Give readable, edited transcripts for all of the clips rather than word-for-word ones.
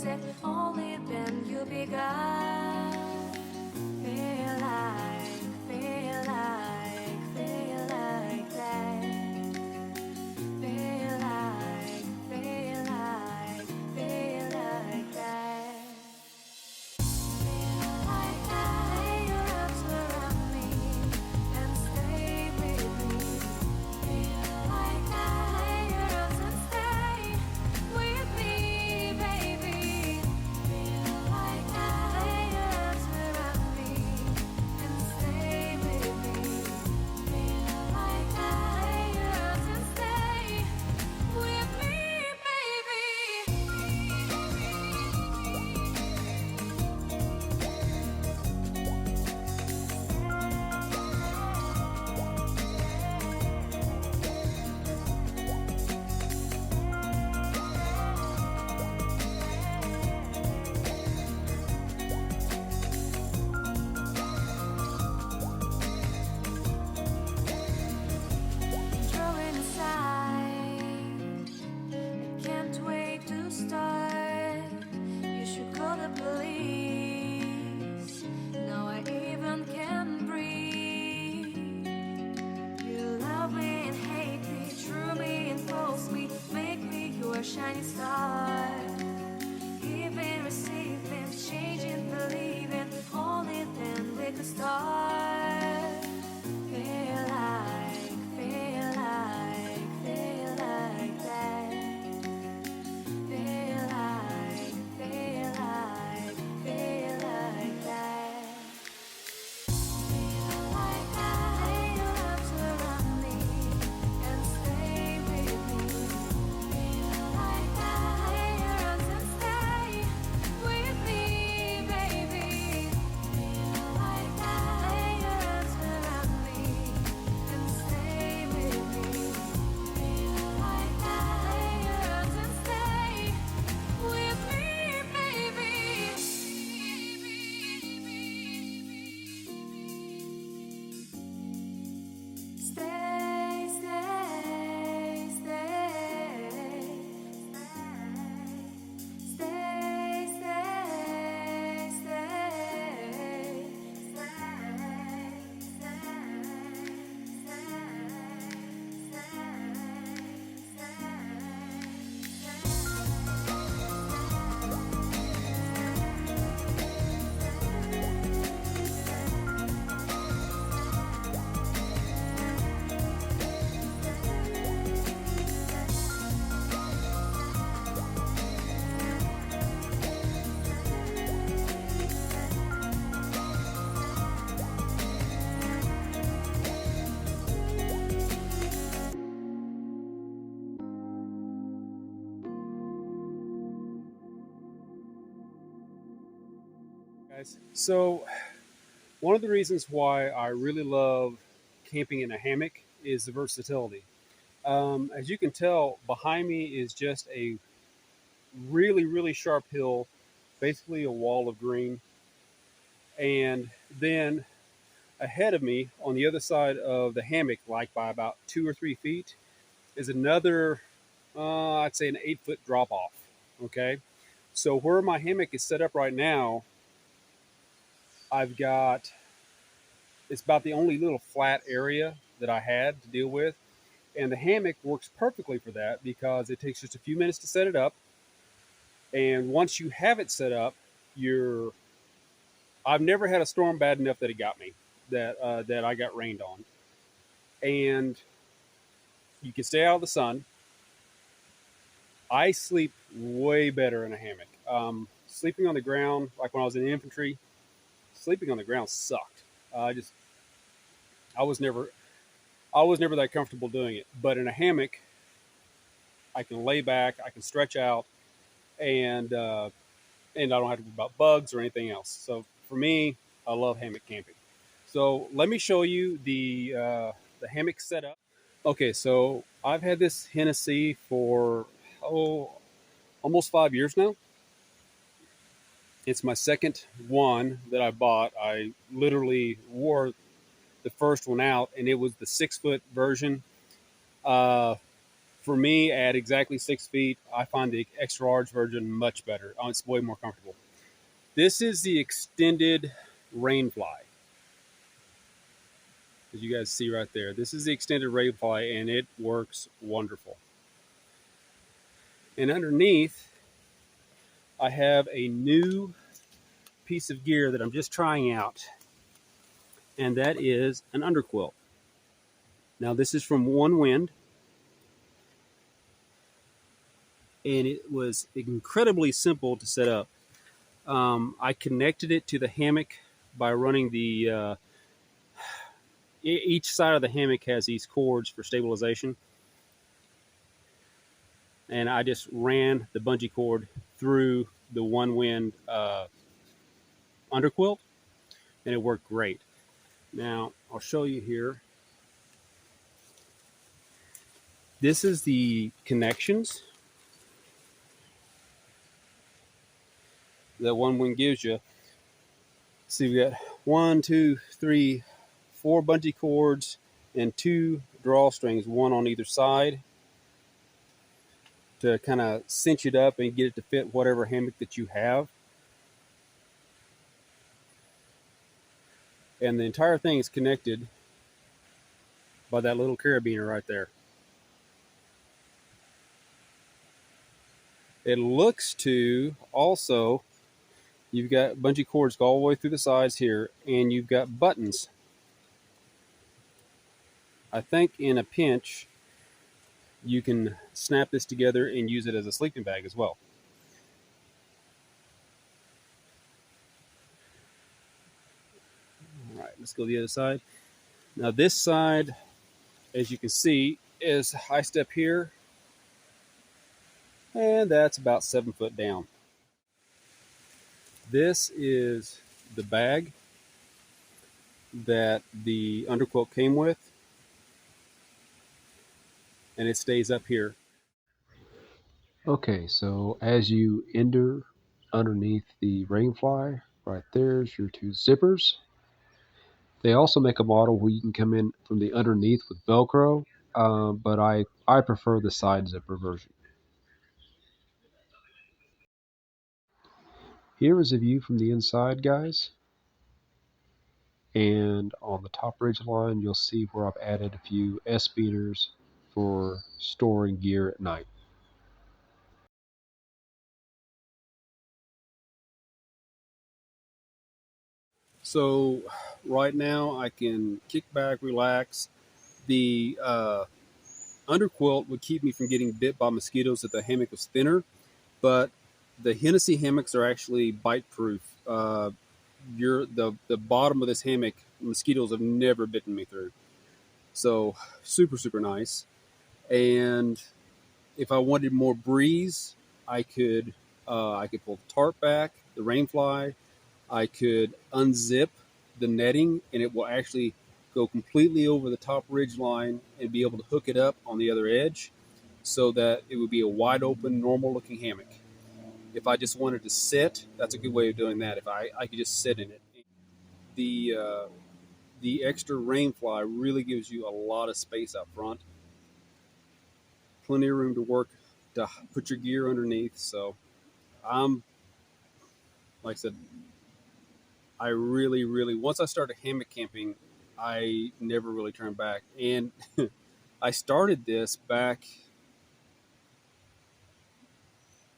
it, only then you begun. Feel like, feel like, feel like that. Feel like, feel like, feel like that. Feel like lay your arms around me and stay with me. Feel like lay your arms and stay with me, baby. Feel like lay your arms around me and stay with me. Feel like lay your arms and stay with me, baby. Drawing aside, can't wait to start. You should call the police. Now I even can breathe. You love me and hate me, true me and false me, make me your shining star. Giving, receiving, changing, believing, only then we could start. Feel like, feel like, feel like that. Feel like, feel like, feel like that. Feel like lay your arms around me and stay with me. Feel like lay your arms and stay with me, baby. Feel like lay your arms around me and stay with me. Feel like lay your arms and stay with me, baby. Stay, stay, stay, stay, Guys, so one of the reasons why I really love camping in a hammock is the versatility. As you can tell, behind me is just a really sharp hill, basically a wall of green. And then ahead of me, on the other side of the hammock, like by about 2 or 3 feet, is another, I'd say, an 8 foot drop off. Okay. So where my hammock is set up right now, I've got, it's about the only little flat area that I had to deal with. And the hammock works perfectly for that because it takes just a few minutes to set it up. And once you have it set up, you're, I've never had a storm bad enough that it got me, that I got rained on. And you can stay out of the sun. I sleep way better in a hammock. Sleeping on the ground, like when I was in the infantry, sleeping on the ground sucked. I just, I was never, I was never that comfortable doing it. But in a hammock, I can lay back, I can stretch out, and and I don't have to worry about bugs or anything else. So for me, I love hammock camping. So let me show you the hammock setup. Okay, so I've had this Hennessy for almost 5 years now. It's my second one that I bought. I literally wore the first one out, and it was the 6 foot version. Uh, For me, at exactly 6 feet, I find the extra large version much better. It's way more comfortable. This is the extended rainfly, as you guys see right there. This is the extended rainfly, and it works wonderful. And underneath, I have a new piece of gear that I'm just trying out, and that is an underquilt. Now, this is from Onewind, and it was incredibly simple to set up. I connected it to the hammock by running each side of the hammock has these cords for stabilization, and I just ran the bungee cord through the Onewind underquilt, and it worked great. Now, I'll show you here. This is the connections that Onewind gives you. See, we got 1, 2, 3, 4 bungee cords and 2 drawstrings, one on either side, to kind of cinch it up and get it to fit whatever hammock that you have. And the entire thing is connected by that little carabiner right there. It looks to also, you've got bungee cords go all the way through the sides here, and you've got buttons. I think in a pinch, you can snap this together and use it as a sleeping bag as well. All right, let's go to the other side. Now this side, as you can see, is a high step here, and that's about 7 foot down. This is the bag that the underquilt came with, and it stays up here. Okay, so as you enter underneath the rainfly, right there's your 2 zippers. They also make a model where you can come in from the underneath with Velcro, but I prefer the side zipper version. Here is a view from the inside, guys. And on the top ridge line, you'll see where I've added a few S-beaters for storing gear at night. So right now I can kick back, relax. The underquilt would keep me from getting bit by mosquitoes if the hammock was thinner, but the Hennessy hammocks are actually bite proof. The bottom of this hammock, mosquitoes have never bitten me through. So super nice. And if I wanted more breeze, I could pull the tarp back, the rainfly. I could unzip the netting, and it will actually go completely over the top ridge line and be able to hook it up on the other edge, so that it would be a wide open, normal looking hammock. If I just wanted to sit, that's a good way of doing that. If I could just sit in it. The extra rainfly really gives you a lot of space up front. Plenty of room to work, to put your gear underneath. So I'm, like I said, I really, once I started hammock camping, I never really turned back. And I started this back,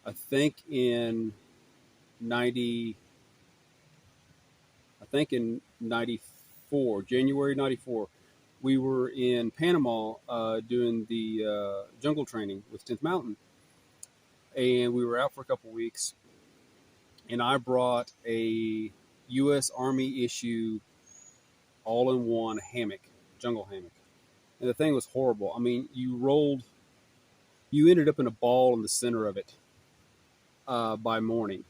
I think in 90, I think in 94, January 94. We were in Panama doing the jungle training with 10th Mountain. And we were out for a couple weeks. And I brought a U.S. Army issue all-in-one hammock, jungle hammock. And the thing was horrible. I mean, you ended up in a ball in the center of it by morning.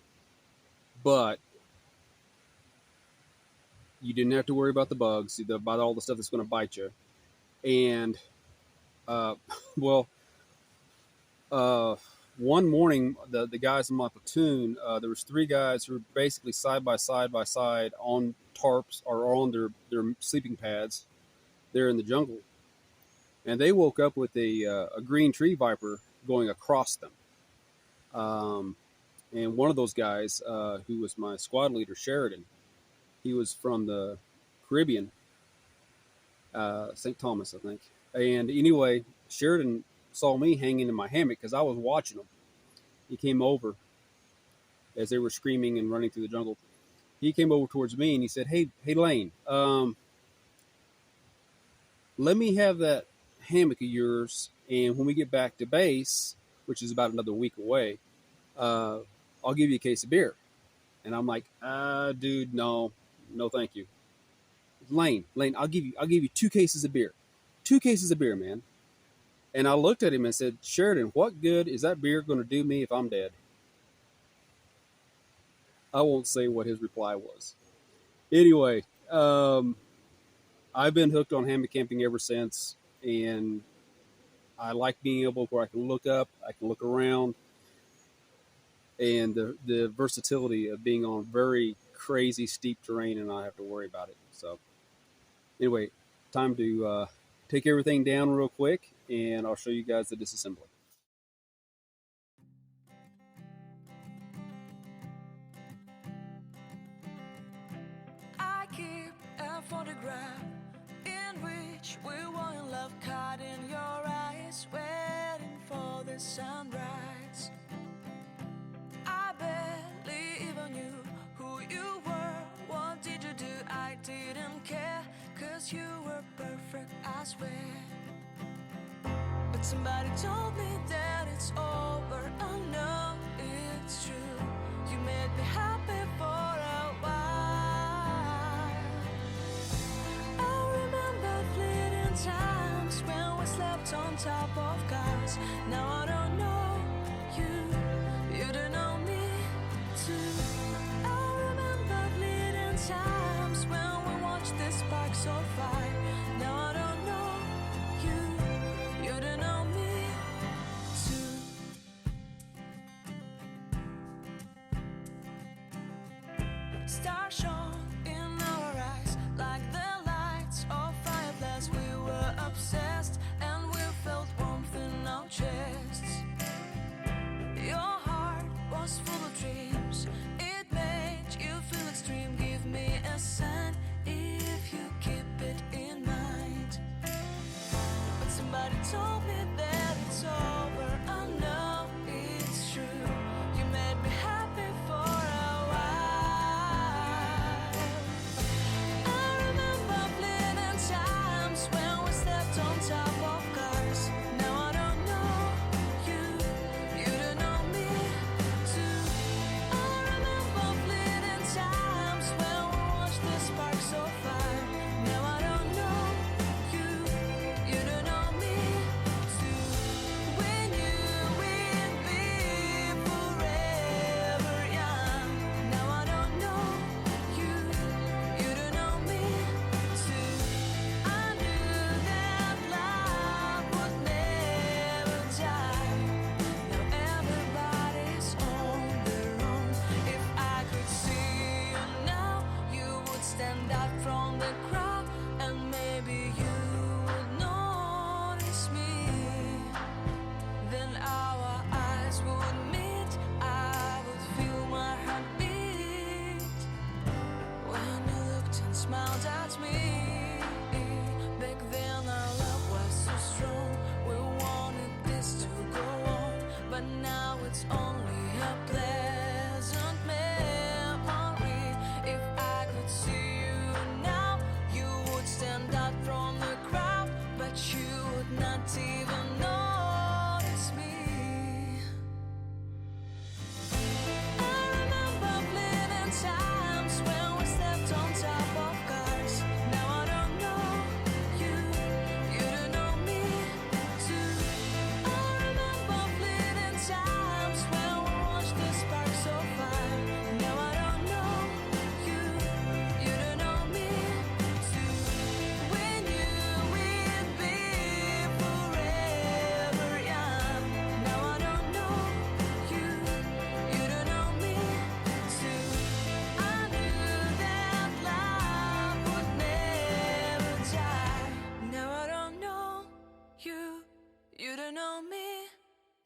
But you didn't have to worry about the bugs, about all the stuff that's going to bite you. And, uh, well, one morning, the guys in my platoon, there was 3 guys who were basically side by side on tarps or on their sleeping pads there in the jungle. and they woke up with a green tree viper going across them. Um, and one of those guys, who was my squad leader, Sheridan, he was from the Caribbean, St. Thomas, I think. And anyway, Sheridan saw me hanging in my hammock because I was watching them. He came over as they were screaming and running through the jungle. He came over towards me and he said, "Hey, Lane, let me have that hammock of yours, and when we get back to base, which is about another week away, I'll give you a case of beer." And I'm like, dude, no, thank you. Lane, I'll give you 2 cases of beer, 2 cases of beer, man. And I looked at him and said, Sheridan, what good is that beer going to do me if I'm dead? I won't say what his reply was. Anyway, I've been hooked on hammock camping ever since, and I like being able where I can look up, I can look around, and the versatility of being on very crazy steep terrain and not have to worry about it. So anyway, time to take everything down real quick, and I'll show you guys the disassembly. I keep a photograph in which we were in love, caught in your eyes, waiting for the sunrise. I barely even knew who you were. What did you do? I didn't care, 'cause you were perfect, I swear. But somebody told me that it's over. Oh no, it's true. You made me happy for a while. I remember fleeting times when we slept on top of cars. Now I don't know you, you don't know me too. I remember fleeting times when we watched the sparks of fire. Now I don't know you, you don't know me too. Stars shone in our eyes like the lights of fireflies. We were obsessed and we felt warmth in our chests. Your heart was full of dreams, it made you feel extreme. Give me a sign if you keep it in mind. But somebody told me that it's over. I know it's true. You made me happy for a while. I remember fleeting times when we slept on top of cars. Now I don't know you, you don't know me too.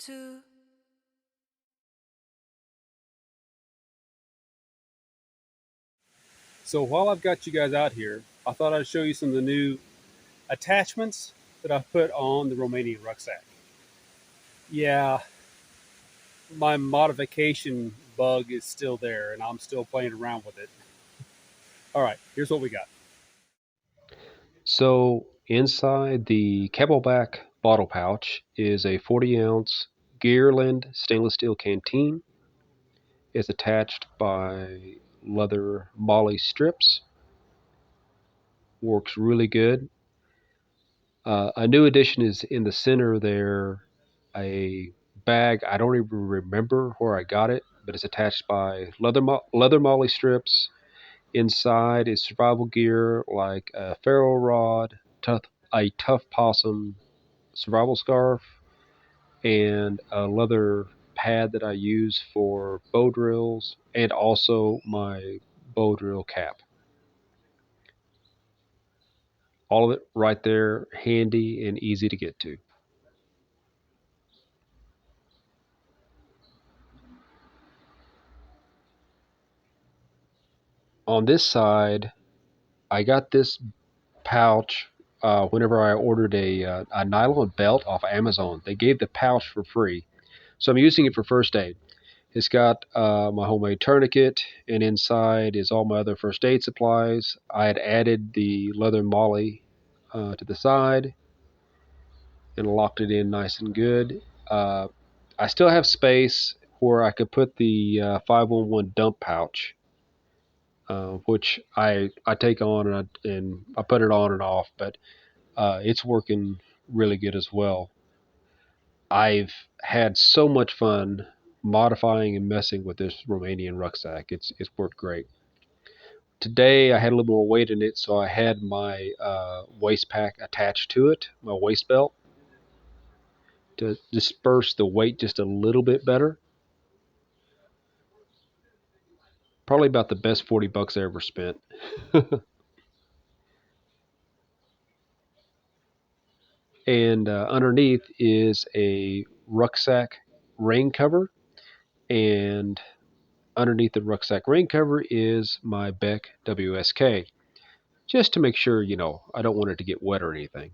to. So while I've got you guys out here, I thought I'd show you some of the new attachments that I've put on the Romanian rucksack. Yeah, my modification bug is still there and I'm still playing around with it. All right, here's what we got. So inside the camelback bottle pouch is a 40-ounce Gearland stainless steel canteen. It's attached by leather molly strips. Works really good. A new addition is in the center there, a bag. I don't even remember where I got it, but it's attached by leather molly strips. Inside is survival gear like a ferro rod, a tough possum survival scarf, and a leather pad that I use for bow drills, and also my bow drill cap. All of it right there, handy and easy to get to. On this side, I got this pouch whenever I ordered a nylon belt off Amazon. They gave the pouch for free. So I'm using it for first aid. It's got my homemade tourniquet, and inside is all my other first aid supplies. I had added the leather molly to the side and locked it in nice and good. I still have space where I could put the 511 dump pouch, which I take on and I put it on and off, but it's working really good as well. I've had so much fun modifying and messing with this Romanian rucksack. It's worked great. Today I had a little more weight in it, so I had my waist pack attached to it, my waist belt, to disperse the weight just a little bit better. Probably about the best 40 bucks I ever spent. And underneath is a rucksack rain cover, and underneath the rucksack rain cover is my Beck WSK, just to make sure, I don't want it to get wet or anything.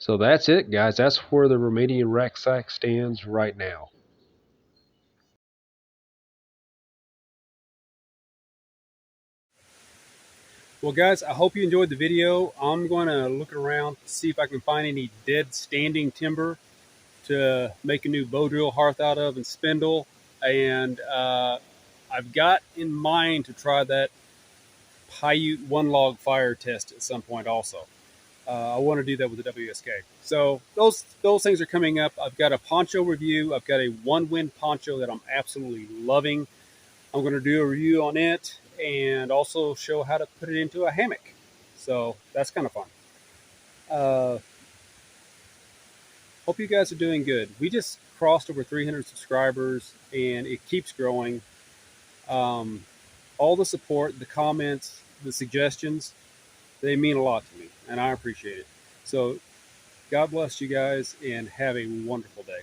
So that's it, guys. That's where the Romanian rucksack stands right now. Well, guys, I hope you enjoyed the video. I'm going to look around to see if I can find any dead standing timber to make a new bow drill hearth out of and spindle. And I've got in mind to try that Paiute one log fire test at some point also. I want to do that with the WSK. So those things are coming up. I've got a poncho review. I've got a Onewind poncho that I'm absolutely loving. I'm going to do a review on it and also show how to put it into a hammock. So that's kind of fun. Uh, Hope you guys are doing good. We just crossed over 300 subscribers and it keeps growing. Um, all the support, the comments, the suggestions, they mean a lot to me and I appreciate it. So God bless you guys and have a wonderful day.